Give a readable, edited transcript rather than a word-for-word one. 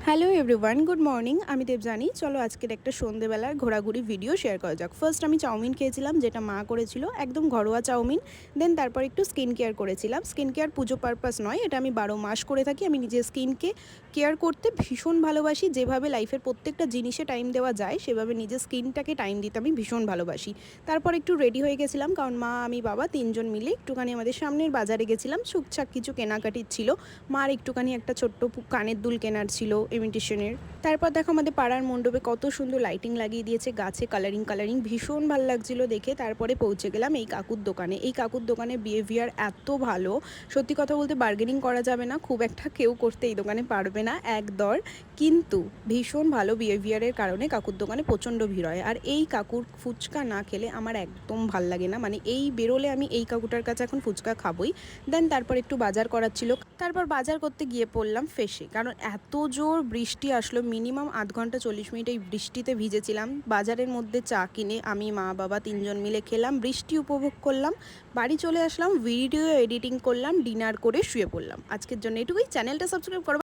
Hello everyone, good morning. আমি দেবজানি। চলো আজকের একটা সন্ধেবেলার ঘোরাঘুরি ভিডিও শেয়ার করা যাক। ফার্স্ট আমি চাউমিন খেয়েছিলাম, যেটা মা করেছিল, একদম ঘরোয়া চাউমিন। দেন তারপর একটু স্কিন কেয়ার করেছিলাম। স্কিন কেয়ার পুজো পারপাস নয়, এটা আমি 12 মাস করে থাকি। আমি নিজের স্কিনকে কেয়ার করতে ভীষণ ভালোবাসি। যেভাবে লাইফের প্রত্যেকটা জিনিসে টাইম দেওয়া যায়, সেভাবে নিজের স্কিনটাকে টাইম দিতে আমি ভীষণ ভালোবাসি। তারপর একটু রেডি হয়ে গেছিলাম, কারণ মা, আমি, বাবা তিনজন মিলে একটুখানি আমাদের সামনের বাজারে গেছিলাম। টুকটাক কিছু কেনাকাটির ছিল। মার একটুখানি একটা ছোট্ট কানের দুল কেনার ছিল ইমিটেশনের। তারপর দেখো আমাদের পাড়ার মণ্ডপে কত সুন্দর লাইটিং লাগিয়ে দিয়েছে, গাছে কালারিং কালারিং, ভীষণ ভালো লাগছিল দেখে। তারপরে পৌঁছে গেলাম এই কাকুর দোকানে। এই কাকুর দোকানে বিহেভিয়ার এত ভালো, সত্যি কথা বলতে বার্গেনিং করা যাবে না, খুব একটা কেউ করতে এই দোকানে পারবে না এক দর। কিন্তু ভীষণ ভালো বিহেভিয়ারের কারণে কাকুর দোকানে প্রচণ্ড ভিড় হয়। আর এই কাকুর ফুচকা না খেলে আমার একদম ভাল লাগে না, মানে এই বেরোলে আমি এই কাকুটার কাছে এখন ফুচকা খাবই। দেন তারপর একটু বাজার করার ছিল। তারপর বাজার করতে গিয়ে পড়লাম ফেসে, কারণ এত জোর বৃষ্টি আসলো, মিনিমাম আধ ঘন্টা 40 মিনিট এই বৃষ্টিতে ভিজেছিলাম। বাজারের মধ্যে চা কিনে আমি, মা, বাবা তিনজন মিলে খেলাম, বৃষ্টি উপভোগ করলাম, বাড়ি চলে আসলাম, ভিডিও এডিটিং করলাম, ডিনার করে শুয়ে পড়লাম। আজকের জন্য এটুকুই। চ্যানেলটা সাবস্ক্রাইব করো।